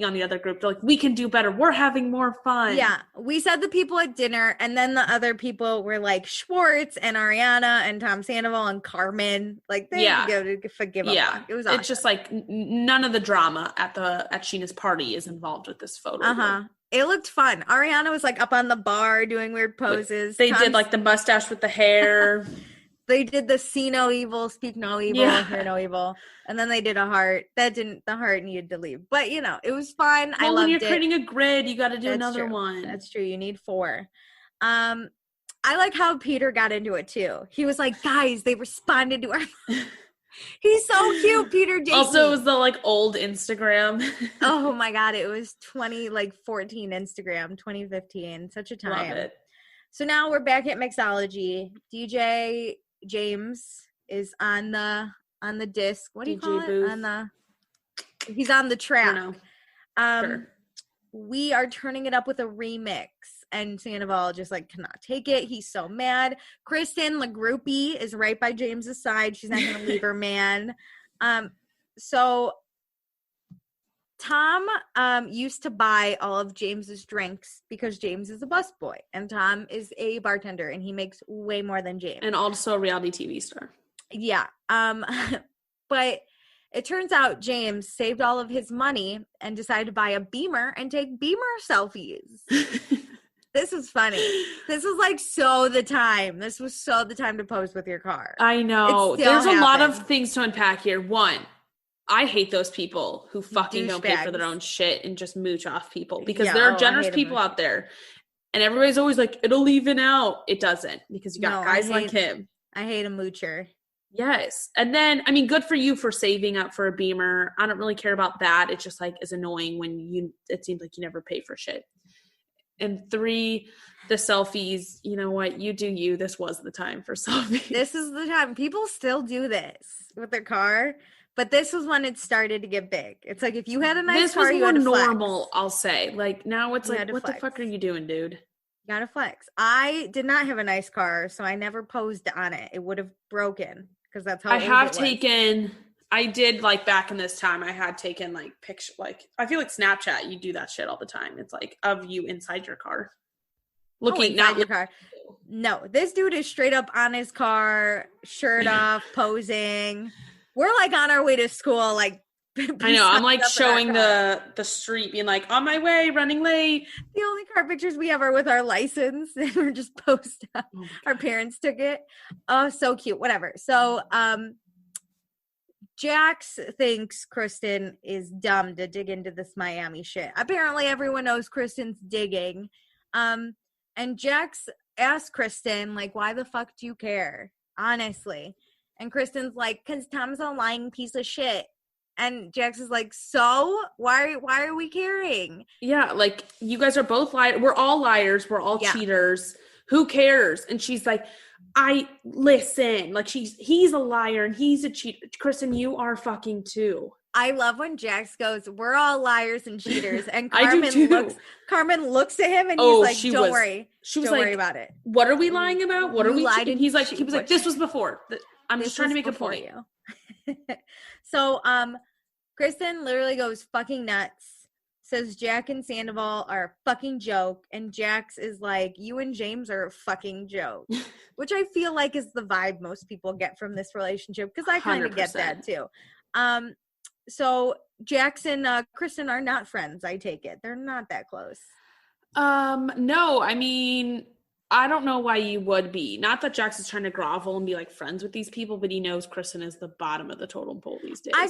on the other group. They're like, we can do better. We're having more fun. Yeah. We said the people at dinner, and then the other people were like Schwartz and Ariana and Tom Sandoval and Carmen. Like, they go to forgive them. It was awesome. It's just like none of the drama at Scheana's party is involved with this photo. It looked fun. Ariana was like up on the bar doing weird poses. They did like the mustache with the hair. They did the see no evil, speak no evil, hear no evil. And then they did a heart. The heart needed to leave. But, it was fun. I loved it. When you're creating a grid, you got to do another one. That's true. You need 4. I like how Peter got into it, too. He was like, guys, they responded to our... He's so cute, Peter J. Also, it was the, like, old Instagram. Oh, my God. It was 2014 Instagram, 2015. Such a time. Love it. So now we're back at Mixology. DJ James is on the disc. What do you call it? He's on the track. Sure. We are turning it up with a remix, and Sandoval just like cannot take it. He's so mad. Kristen, the groupie, is right by James's side. She's not going to leave her man. So Tom used to buy all of James's drinks because James is a busboy and Tom is a bartender and he makes way more than James. And also a reality TV star. Yeah. But it turns out James saved all of his money and decided to buy a Beamer and take Beamer selfies. This was funny. This was like so the time. This was so the time to pose with your car. I know. There's a lot of things to unpack here. One, I hate those people who fucking don't pay for their own shit and just mooch off people, because there are generous people out there. And everybody's always like, it'll even out. It doesn't, because you got guys like him. I hate a moocher. Yes. And then, I mean, good for you for saving up for a Beamer. I don't really care about that. It's just like, it's annoying when it seems like you never pay for shit. And 3, the selfies. You know what? You do you. This was the time for selfies. This is the time. People still do this with their car, but this was when it started to get big. It's like, if you had a nice car, you had to flex. This was more normal, I'll say. Like, now it's like, what the fuck are you doing, dude? You gotta flex. I did not have a nice car, so I never posed on it. It would have broken, because that's how I did, like, back in this time, I had taken, like, picture, like, I feel like Snapchat, you do that shit all the time. It's like, of you inside your car. Looking at your car. No, this dude is straight up on his car, shirt off, posing. We're like on our way to school, like, I know, I'm like showing the street, being like, on my way, running late. The only car pictures we have are with our license, and we're just posted up. Our parents took it. Oh, so cute. Whatever. So, Jax thinks Kristen is dumb to dig into this Miami shit. Apparently everyone knows Kristen's digging. And Jax asked Kristen, like, why the fuck do you care? Honestly. And Kristen's like, because Tom's a lying piece of shit. And Jax is like, so? Why are we caring? Yeah, like, you guys are both liars. We're all liars. We're all cheaters. Who cares? And she's like, listen, like, he's a liar and he's a cheater. Kristen, you are fucking too. I love when Jax goes, we're all liars and cheaters. And Carmen looks at him and he's like, don't worry. She was don't like, worry about it. What are we lying about? What are we cheating? He was like, this was before. I'm just trying to make a point. So, Kristen literally goes fucking nuts. Says Jack and Sandoval are a fucking joke, and Jax is like, you and James are a fucking joke, which I feel like is the vibe most people get from this relationship, because I kind of get that too. So Jax and Kristen are not friends, I take it. They're not that close. No, I mean, I don't know why you would be. Not that Jax is trying to grovel and be like friends with these people, but he knows Kristen is the bottom of the totem pole these days. I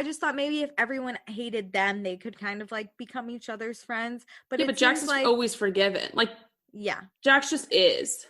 just thought maybe if everyone hated them, they could kind of like become each other's friends. But but Jax is always forgiven. Like, yeah, Jax just is.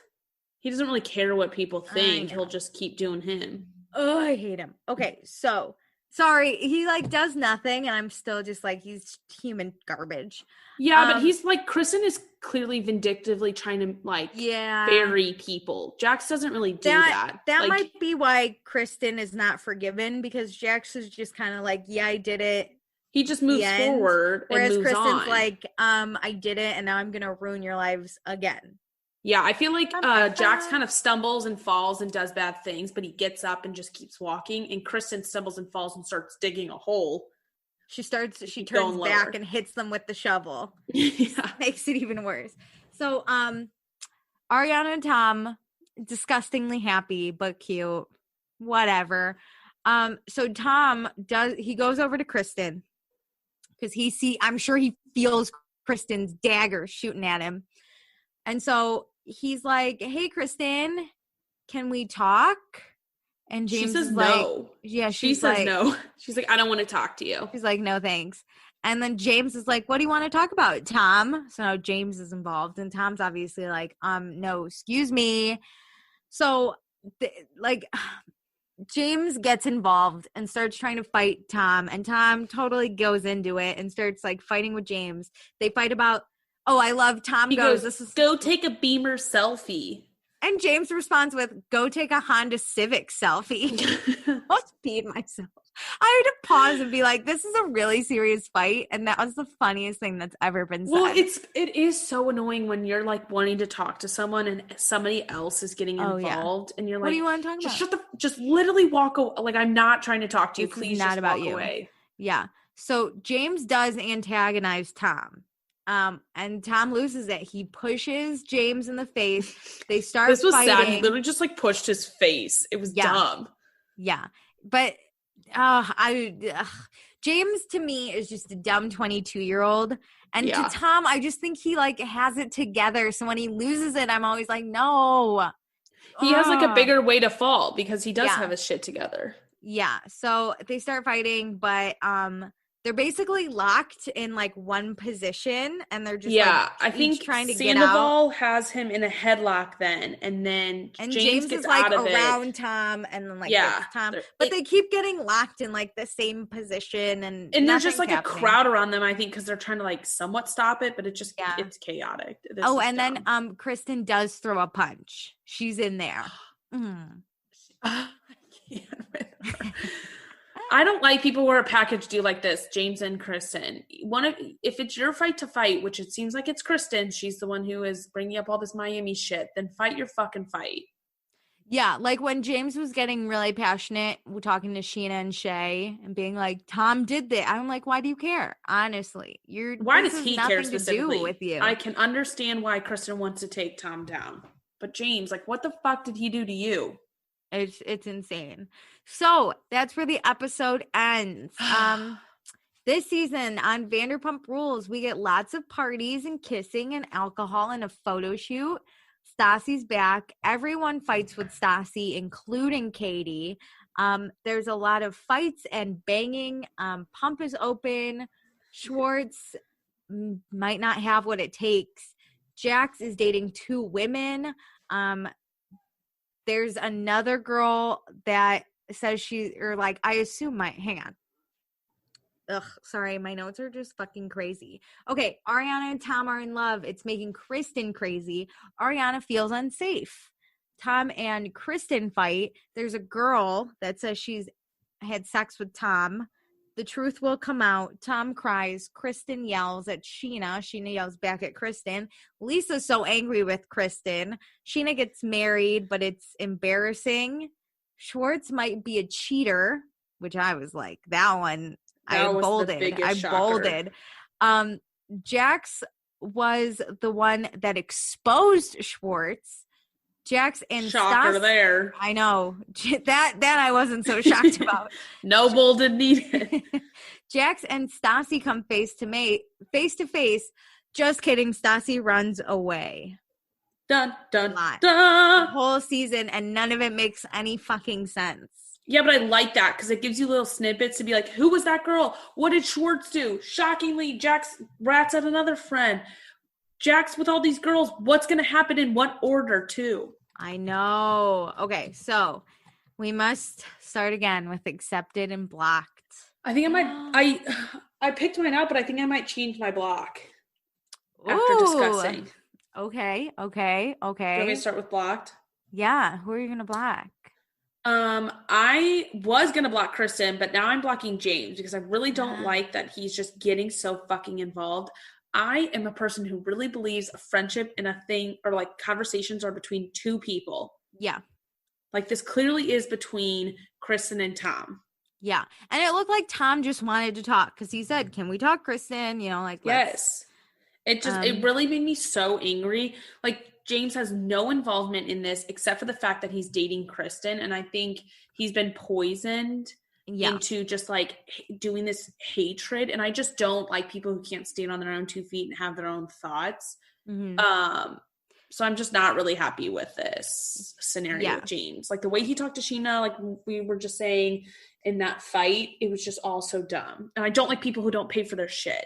He doesn't really care what people think. He'll just keep doing him. Oh, I hate him. Okay, so sorry, he like does nothing, and I'm still just like, he's human garbage. Yeah, but he's like, Kristen is clearly vindictively trying to like bury people. Jax doesn't really do that. That like, might be why Kristen is not forgiven, because Jax is just kind of like, yeah, I did it. He just moves forward, whereas and moves Kristen's on. Like, I did it, and now I'm gonna ruin your lives again. Yeah, I feel like Jax kind of stumbles and falls and does bad things, but he gets up and just keeps walking. And Kristen stumbles and falls and starts digging a hole. She turns back and hits them with the shovel. Yeah. Makes it even worse. So, Ariana and Tom, disgustingly happy, but cute. Whatever. So Tom goes over to Kristen because I'm sure he feels Kristen's dagger shooting at him. And so he's like, hey, Kristen, can we talk? And James says is like, no. Yeah, she says no. She's like, I don't want to talk to you. She's like, no, thanks. And then James is like, what do you want to talk about, Tom? So now James is involved, and Tom's obviously like, no, excuse me. So, James gets involved and starts trying to fight Tom, and Tom totally goes into it and starts like fighting with James. They fight about, I love Tom goes, go take a Beamer selfie. And James responds with, go take a Honda Civic selfie. I almost peed myself. I had to pause and be like, this is a really serious fight. And that was the funniest thing that's ever been said. Well, it is so annoying when you're like wanting to talk to someone and somebody else is getting involved. And you're like, what do you want to talk about? Just literally walk away. Like, I'm not trying to talk to you. Please not just about walk you. Away. Yeah. So James does antagonize Tom. And Tom loses it. He pushes James in the face. They start This was fighting. sad. He literally just like pushed his face. It was dumb. Yeah. But James to me is just a dumb 22-year-old. And to Tom, I just think he like has it together. So when he loses it, I'm always like, no. He has like a bigger way to fall because he does have his shit together. Yeah. So they start fighting, but they're basically locked in like one position, and they're just I think trying to Sandoval get out. Has him in a headlock then, and then James gets is like out of around Tom, and then like Tom, but they keep getting locked in like the same position, and there's just like happening. A crowd around them. I think because they're trying to like somewhat stop it, but it just it's chaotic. And dumb. Then Kristen does throw a punch. She's in there. I can't with her. I don't like people who are a package deal like this, James and Kristen. If it's your fight to fight, which it seems like it's Kristen, she's the one who is bringing up all this Miami shit, then fight your fucking fight. Yeah, like when James was getting really passionate, talking to Scheana and Shay and being like, Tom did that. I'm like, why do you care? Honestly, why does he care specifically? To do with you. I can understand why Kristen wants to take Tom down. But James, like, what the fuck did he do to you? It's insane. So that's where the episode ends. This season on Vanderpump Rules, we get lots of parties and kissing and alcohol and a photo shoot. Stassi's back. Everyone fights with Stassi, including Katie. There's a lot of fights and banging. Pump is open. Schwartz might not have what it takes. Jax is dating 2 women. There's another girl that says hang on. Ugh, sorry, my notes are just fucking crazy. Okay, Ariana and Tom are in love. It's making Kristen crazy. Ariana feels unsafe. Tom and Kristen fight. There's a girl that says she's had sex with Tom. The truth will come out. Tom cries. Kristen yells at Scheana. Scheana yells back at Kristen. Lisa's so angry with Kristen. Scheana gets married, but it's embarrassing. Schwartz might be a cheater, which I was like, that one, I bolded. Jax was the one that exposed Schwartz. Jax and Shocker there. I know. That I wasn't so shocked about. No bolded needed. Jax and Stassi come face to face. Just kidding. Stassi runs away. Dun, dun, dun. The whole season, and none of it makes any fucking sense. Yeah, but I like that because it gives you little snippets to be like, who was that girl? What did Schwartz do? Shockingly, Jax rats at another friend. Jax with all these girls. What's going to happen in what order, too? I know. Okay, so we must start again with accepted and blocked. I think I picked mine out, but I think I might change my block after discussing. Okay. Do you want me to start with blocked? Yeah. Who are you going to block? I was going to block Kristen, but now I'm blocking James because I really don't like that he's just getting so fucking involved. I am a person who really believes a friendship and a thing or like conversations are between 2 people. Yeah. Like this clearly is between Kristen and Tom. Yeah. And it looked like Tom just wanted to talk because he said, can we talk, Kristen? You know, like, yes. It really made me so angry. Like James has no involvement in this except for the fact that he's dating Kristen. And I think he's been poisoned into just like doing this hatred. And I just don't like people who can't stand on their own 2 feet and have their own thoughts. Mm-hmm. So I'm just not really happy with this scenario with James. Like the way he talked to Scheana, like we were just saying in that fight, it was just all so dumb. And I don't like people who don't pay for their shit.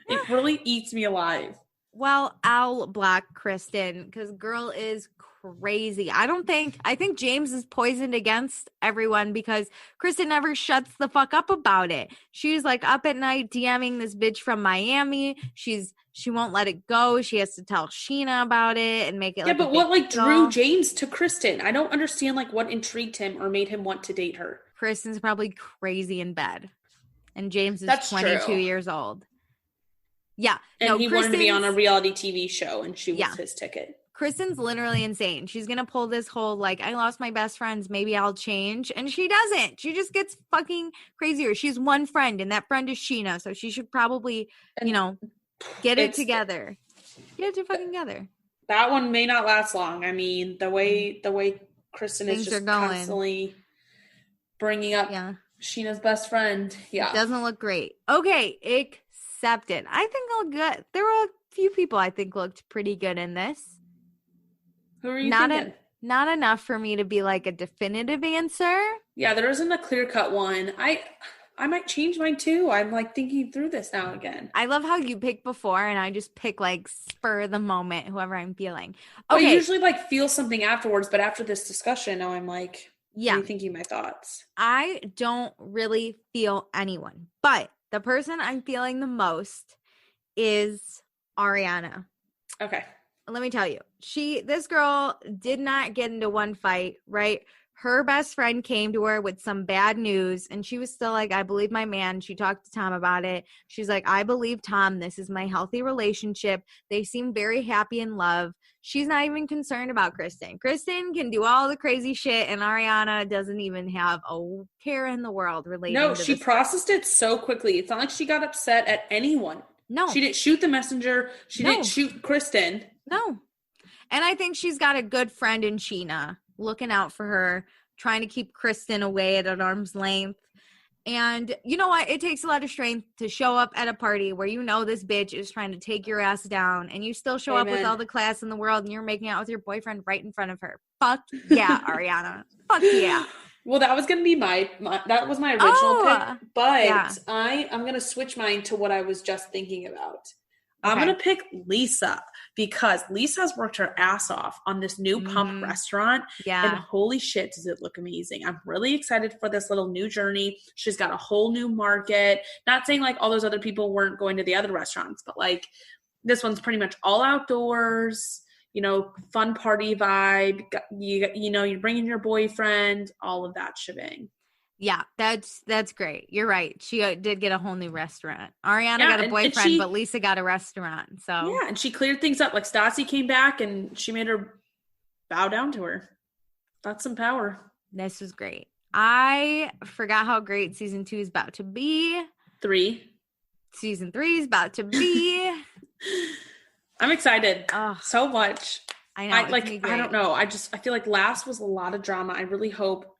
It really eats me alive. Well, I'll block Kristen because girl is crazy. I think James is poisoned against everyone because Kristen never shuts the fuck up about it. She's like up at night DMing this bitch from Miami. She won't let it go. She has to tell Scheana about it and make it but what like drew James to Kristen? I don't understand like what intrigued him or made him want to date her. Kristen's probably crazy in bed. And James is 22 years old. Yeah. And he wanted to be on a reality TV show and she was his ticket. Kristen's literally insane. She's going to pull this whole, like, I lost my best friends. Maybe I'll change. And she doesn't. She just gets fucking crazier. She's one friend and that friend is Scheana. So she should probably, get it together. Get it fucking together. That one may not last long. I mean, the way Kristen is just constantly bringing up Scheana's best friend. Yeah. It doesn't look great. Okay, accepted. I think I'll good. There were a few people I think looked pretty good in this. Who are you thinking? Not enough for me to be like a definitive answer. Yeah, there isn't a clear-cut one. I might change mine too. I'm like thinking through this now again. I love how you pick before and I just pick like spur of the moment, whoever I'm feeling. Okay. I usually like feel something afterwards, but after this discussion, now I'm like rethinking my thoughts. I don't really feel anyone, but the person I'm feeling the most is Ariana. Okay. Let me tell you, this girl did not get into one fight, right? Her best friend came to her with some bad news and she was still like, I believe my man. She talked to Tom about it. She's like, I believe Tom. This is my healthy relationship. They seem very happy in love. She's not even concerned about Kristen. Kristen can do all the crazy shit and Ariana doesn't even have a care in the world related to this. No, she processed it so quickly. It's not like she got upset at anyone. No. She didn't shoot the messenger. She didn't shoot Kristen. No. And I think she's got a good friend in Scheana looking out for her, trying to keep Kristen away at an arm's length. And you know what? It takes a lot of strength to show up at a party where you know this bitch is trying to take your ass down and you still show up with all the class in the world and you're making out with your boyfriend right in front of her. Fuck yeah, Ariana. Fuck yeah. Well, that was going to be that was my original pick, but I'm going to switch mine to what I was just thinking about. Okay. I'm going to pick Lisa because Lisa's worked her ass off on this new Pump restaurant. Yeah. And holy shit, does it look amazing. I'm really excited for this little new journey. She's got a whole new market. Not saying like all those other people weren't going to the other restaurants, but like this one's pretty much all outdoors, you know, fun party vibe. You know, you're bringing your boyfriend, all of that shebang. Yeah, that's great. You're right. She did get a whole new restaurant. Ariana got a boyfriend, but Lisa got a restaurant. So yeah, and she cleared things up. Like Stassi came back and she made her bow down to her. That's some power. This was great. I forgot how great season 2 is about to be. 3. Season 3 is about to be. I'm excited so much. I know. I don't know. I feel like last was a lot of drama. I really hope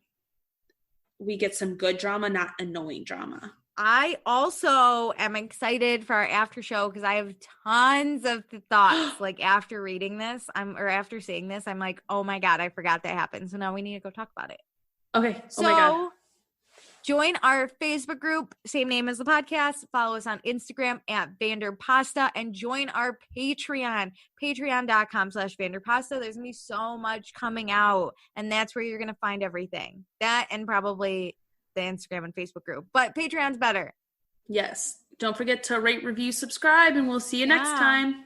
we get some good drama, not annoying drama. I also am excited for our after show because I have tons of thoughts. Like after reading this, after seeing this, I'm like, oh my God, I forgot that happened. So now we need to go talk about it. Okay. So, oh my God. Join our Facebook group, same name as the podcast. Follow us on Instagram at Vanderpasta and join our Patreon, patreon.com/Vanderpasta. There's going to be so much coming out and that's where you're going to find everything. That and probably the Instagram and Facebook group, but Patreon's better. Yes. Don't forget to rate, review, subscribe, and we'll see you next time.